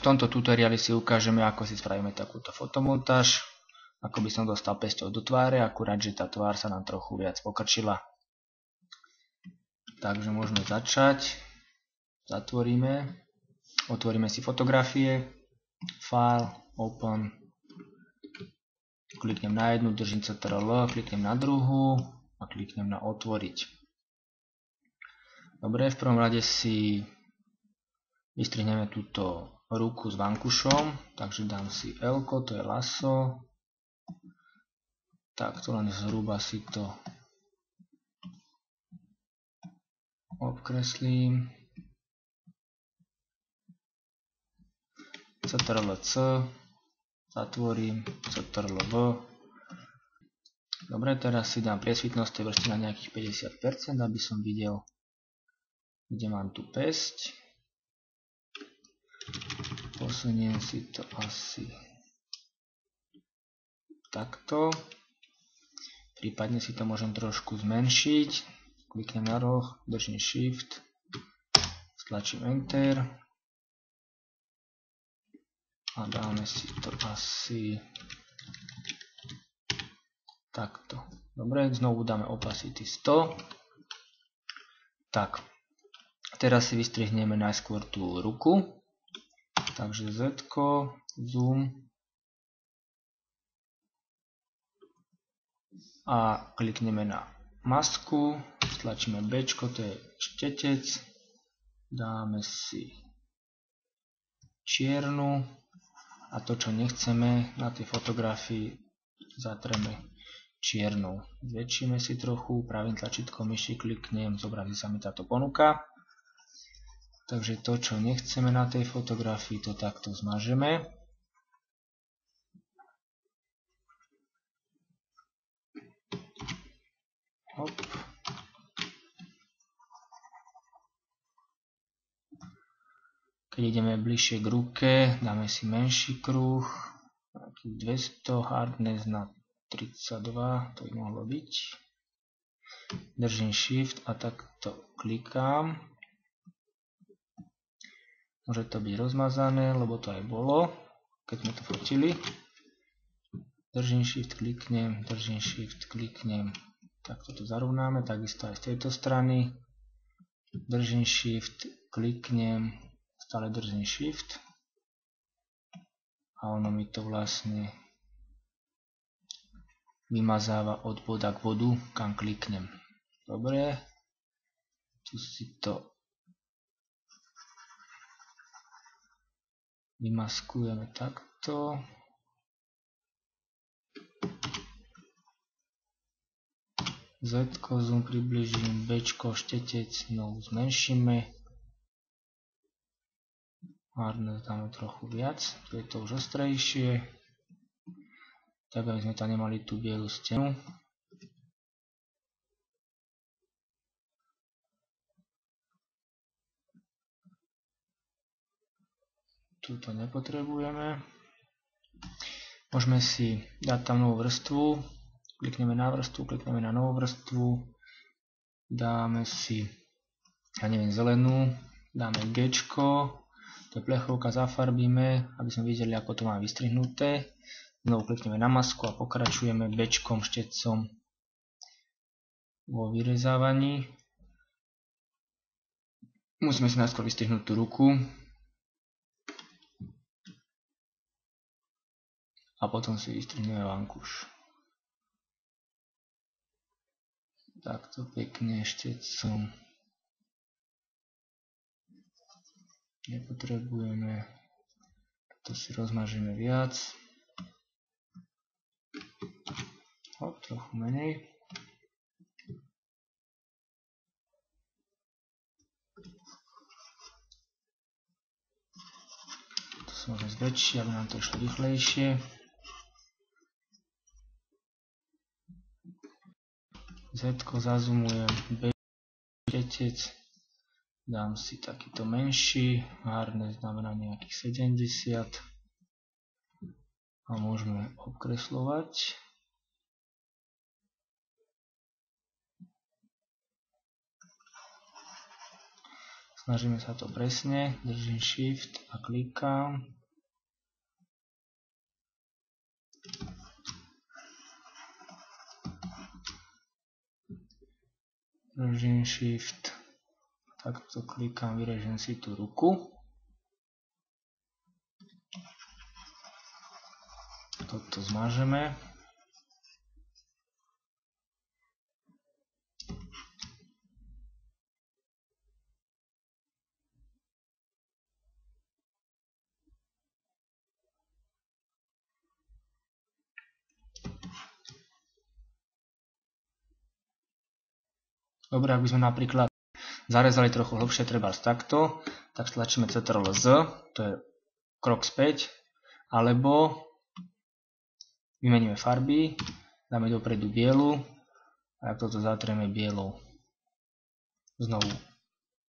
V tomto tutoriáli si ukážeme, ako si spravíme takúto fotomontáž, ako by som dostal pesťou do tváre, akurát, že tá tvár sa nám trochu viac pokrčila. Takže môžeme začať. Zatvoríme. Otvoríme si fotografie. File, Open. Kliknem na jednu, držím Ctrl, kliknem na druhú a kliknem na Otvoriť. Dobre, v prvom rade si vystrihneme túto ruku s vankušom, takže dám si L, to je laso. Takto len zhruba si to obkreslím. Ctrl-C, zatvorím, Ctrl-V. Dobre, teraz si dám priesvitnosť tej vrstvy na nejakých 50%, aby som videl, kde mám tú pesť. Posuniem si to asi takto. Prípadne si to môžem trošku zmenšiť. Kliknem na roh, držím Shift, stlačím Enter a dáme si to asi takto. Dobre, znovu dáme opacity 100. Tak, teraz si vystrihneme najskôr tú ruku. Takže Z, zoom a klikneme na masku, stlačíme B, to je štetec, dáme si čiernu a to, čo nechceme na tej fotografii, zatreme čiernou. Zväčšíme si trochu, pravým tlačítkom myši kliknem, zobrazí sa mi táto ponuka. Takže to, čo nechceme na tej fotografii, to takto zmažeme. Hop. Keď ideme bližšie k ruke, dáme si menší kruh, 200, hardness na 32, to by mohlo byť. Držím Shift a takto klikám. Môže to byť rozmazané, lebo to aj bolo, keď sme to fotili. Držím Shift, kliknem, držím Shift, kliknem. Takto to zarovnáme, takisto aj z tejto strany. Držím Shift, kliknem, stále držím Shift. A ono mi to vlastne vymazáva od boda k bodu, kam kliknem. Dobre, tu si to vymaskujeme takto. Z, zoom približím, B, štetec, znovu zmenšíme. Hardness dáme trochu viac, tu je to už ostrejšie. Tak, aby sme tam nemali tú bielu stenu. Tuto nepotrebujeme. Môžeme si dať tam novú vrstvu. Klikneme na vrstvu, klikneme na novú vrstvu. Dáme si, ja neviem, zelenú. Dáme G. To je plechovka, zafarbíme, aby sme videli, ako to má vystrihnuté. Znovu klikneme na masku a pokračujeme B. štetcom vo vyrezávaní. Musíme si najskôr vystrihnúť tú ruku. A potom si vystrihneme vankuš. Takto pekne štecom. Nepotrebujeme. To si rozmažeme viac. Hop, trochu menej. To si môžeme zväčšiť, aby nám to išlo rýchlejšie. Z, zazumujem, B, štetec, dám si takýto menší, hardness dáme na nejakých 70 a môžeme obkreslovať. Snažíme sa to presne, držím Shift a klikám. Držím Shift, takto klikám, vyrežem si tú ruku. Toto zmažeme. Dobre, ak by sme napríklad zarezali trochu hlbšie, trebárs takto, tak stlačíme Ctrl+Z, to je krok späť, alebo vymeníme farby, dáme dopredu bielu a ak toto zatrieme bielou. Znovu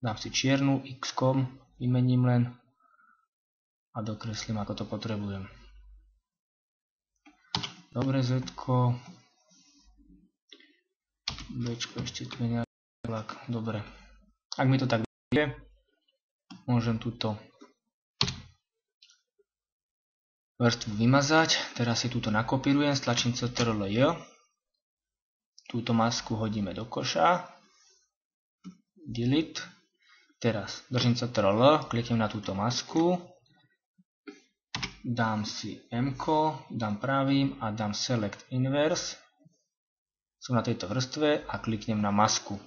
dám si čiernu, X-kom, vymením len a dokreslím, ako to potrebujem. Dobre, Z-ko, B-čko ešte tu je nejaký tlak, dobre. Ak mi to tak vyjde, môžem túto vrstvu vymazať. Teraz si túto nakopírujem, stlačím Ctrl+J. Túto masku hodíme do koša. Delete. Teraz držím Ctrl+, kliknem na túto masku. Dám si M, dám pravým a dám Select Inverse. Som na tejto vrstve a kliknem na masku.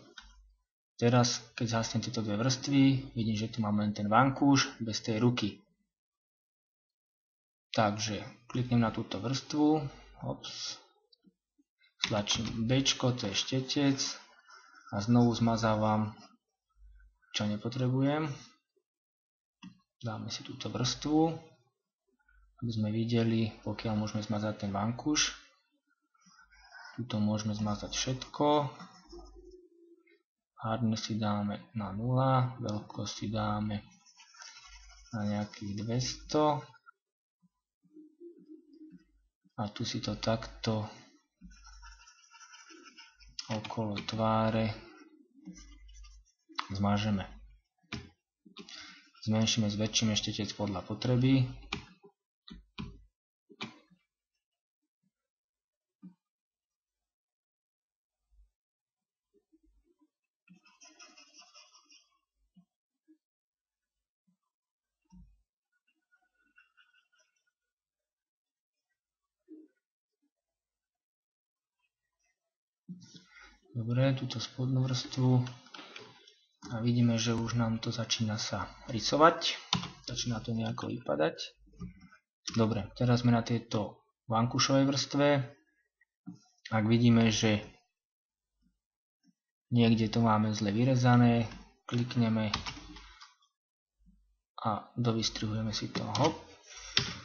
Teraz, keď zhasnem tieto dve vrstvy, vidím, že tu mám len ten vankúš bez tej ruky. Takže kliknem na túto vrstvu, hops, stlačím B, to je štetec a znovu zmazávam, čo nepotrebujem. Dáme si túto vrstvu, aby sme videli, pokiaľ môžeme zmazať ten vankúš. Tuto môžeme zmazať všetko. Hardness si dáme na 0, veľkosť si dáme na nejakých 200. A tu si to takto okolo tváre zmažeme. Zmenšíme, zväčšíme štetec podľa potreby. Dobre, túto spodnú vrstvu a vidíme, že už nám to začína sa rysovať. Začína to nejako vypadať. Dobre, teraz sme na tejto vankúšovej vrstve. Ak vidíme, že niekde to máme zle vyrezané, klikneme a dovystrihujeme si to. Hop,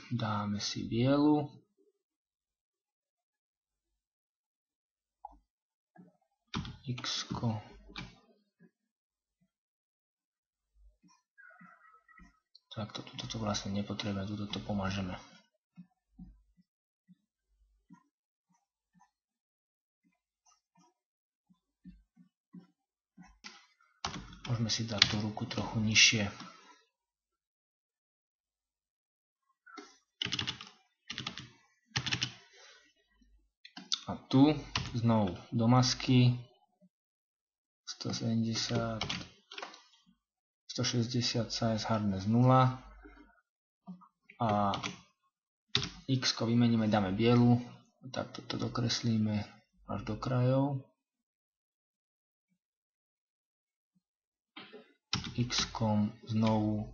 dáme si bielu. X-ko. Takto, tuto to vlastne nepotrebujeme, tuto to pomažeme. Môžeme si dať tú ruku trochu nižšie. A tu znovu do masky 170, 160 size hardness 0 a X vymeníme, dáme bielu, tak toto dokreslíme až do krajov. X znovu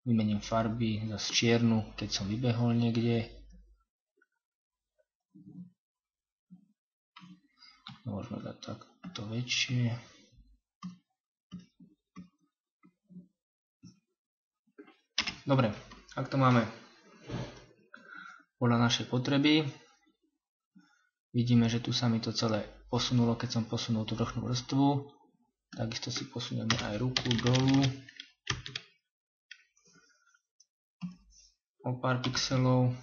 vymením farby, zase čiernu, keď som vybehol niekde. Môžeme dať takto väčšie. Dobre, ak to máme podľa našej potreby, vidíme, že tu sa mi to celé posunulo, keď som posunul tú vrchnú vrstvu. Takisto si posunieme aj ruku dolu o pár pixelov.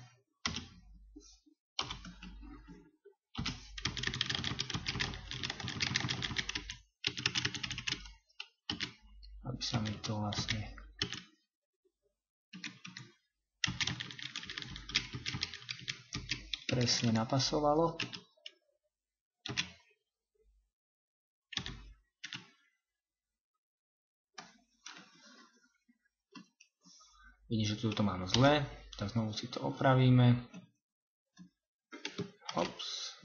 Aby sa mi to presne napasovalo. Vidím, že tu to mám zle, tak znovu si to opravíme. Hops.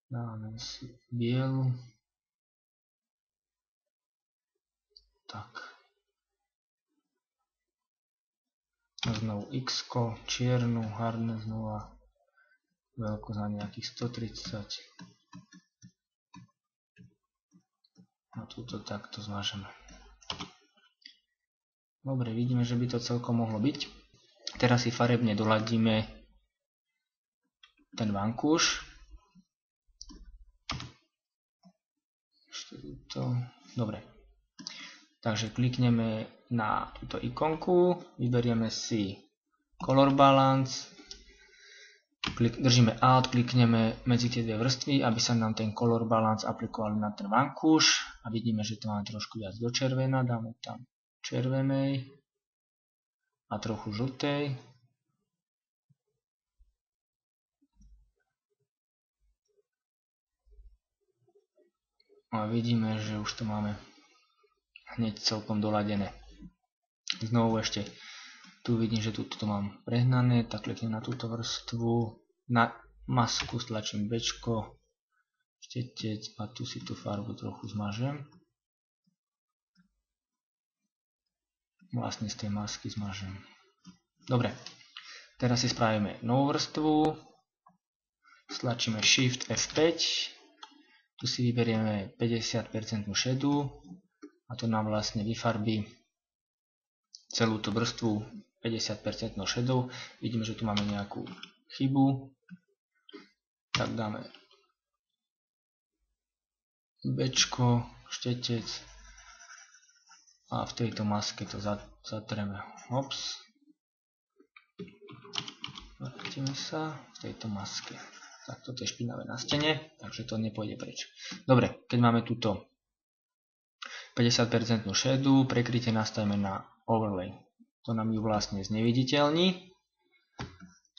Dáme si bielu. Tak. Znovu X, čiernu, hardness znova, veľkosť na nejakých 130. A túto takto zmažeme. Dobre, vidíme, že by to celkom mohlo byť. Teraz si farebne doladíme ten vankúš. Ešte túto. Dobre. Takže klikneme na túto ikonku, vyberieme si Color Balance, držíme Alt, klikneme medzi tie dve vrstvy, aby sa nám ten Color Balance aplikoval na ten vankúš a vidíme, že to máme trošku viac do červená, dáme tam červenej a trochu žltej. A vidíme, že už to máme hneď celkom doladené. Znovu ešte tu vidím, že tu mám prehnané, tak kliknem na túto vrstvu, na masku stlačím Bčko, štetec a tu si tú farbu trochu zmažem. Vlastne z tej masky zmažem. Dobre, teraz si spravíme novú vrstvu, stlačíme Shift F5, tu si vyberieme 50% šedu a to nám vlastne vyfarbí celú tú vrstvu 50% šedou. Vidíme, že tu máme nejakú chybu, tak dáme Bčko, štetec a v tejto maske to zatreme. Hops. Vrátime sa v tejto maske. Tak toto je špinavé na stene, takže to nepôjde preč. Dobre, keď máme túto 50% šedu, prekrytie nastavíme na overlay. To nám ju vlastne zneviditeľní.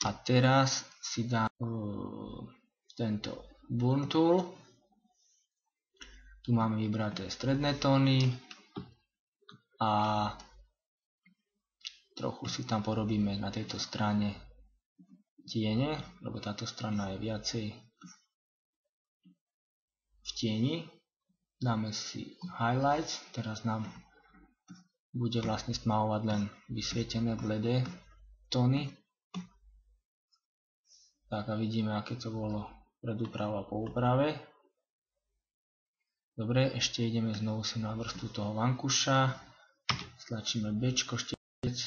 A teraz si dám tento burn tool. Tu máme vybraté stredné tóny a trochu si tam porobíme na tejto strane tiene, lebo táto strana je viacej v tieni. Dáme si highlights, teraz nám bude vlastne stmavovať len vysvietené bledé tóny. Tak a vidíme, aké to bolo pred úpravou a po úprave. Dobre, ešte ideme znovu si na vrstvu toho vankuša, stlačíme Bčko, štec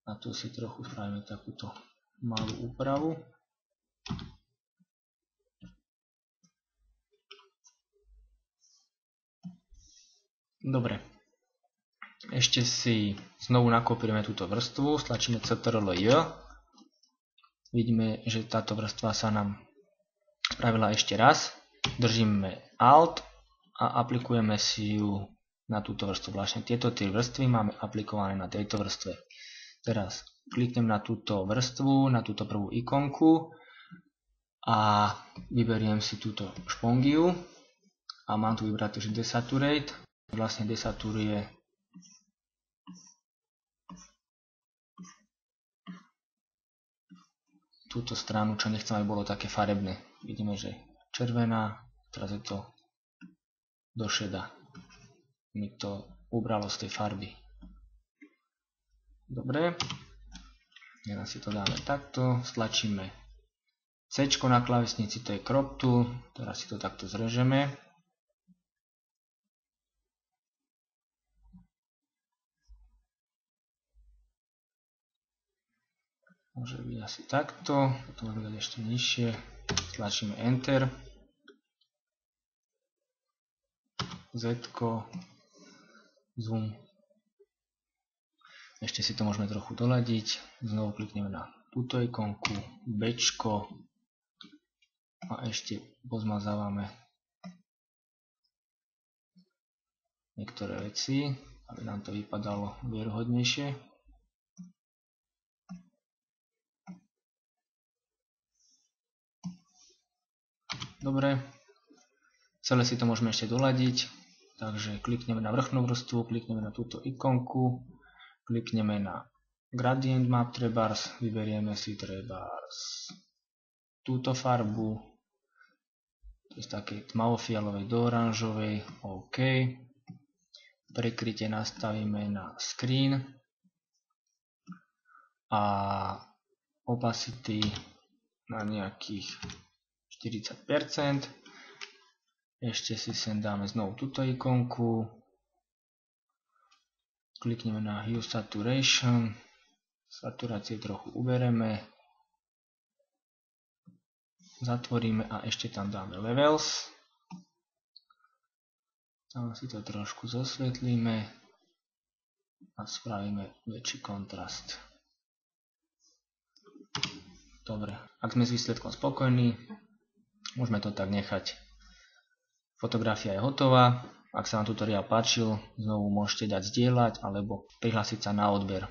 a tu si trochu spravíme takúto malú úpravu. Dobre, ešte si znovu nakopírujeme túto vrstvu, stlačíme Ctrl-J. Vidíme, že táto vrstva sa nám spravila ešte raz. Držíme Alt a aplikujeme si ju na túto vrstvu. Vlastne tieto tri vrstvy máme aplikované na tejto vrstve. Teraz kliknem na túto vrstvu, na túto prvú ikonku a vyberiem si túto špongiu a mám tu vybraté, že Desaturate. Vlastne desaturuje túto stranu, čo nechcem, aby bolo také farebné. Vidíme, že červená, teraz je to do šeda. Mi to ubralo z tej farby. Dobre, teraz si to dáme takto, stlačíme C na klávesnici, to je crop tool, teraz si to takto zrežeme. Môže byť asi takto, potom môžeme dať ešte nižšie, stlačíme Enter, Z, zoom, ešte si to môžeme trochu doladiť, znovu klikneme na túto ikonku, Bčko a ešte pozmazávame niektoré veci, aby nám to vypadalo vieruhodnejšie. Dobre. Celé si to môžeme ešte doladiť. Takže klikneme na vrchnú vrstvu, klikneme na túto ikonku, klikneme na Gradient Map trebárs, vyberieme si trebárs túto farbu, to je z takej tmavofialovej do oranžovej, OK. Prekrytie nastavíme na Screen a Opacity na nejakých 40%. Ešte si sem dáme znovu túto ikonku, klikneme na Hue Saturation, saturácie trochu ubereme, zatvoríme a ešte tam dáme Levels. Tam si to trošku zosvetlíme a spravíme väčší kontrast. Dobre, ak sme s výsledkom spokojní, môžeme to tak nechať. Fotografia je hotová. Ak sa vám tutoriál páčil, znovu môžete dať zdieľať alebo prihlásiť sa na odber.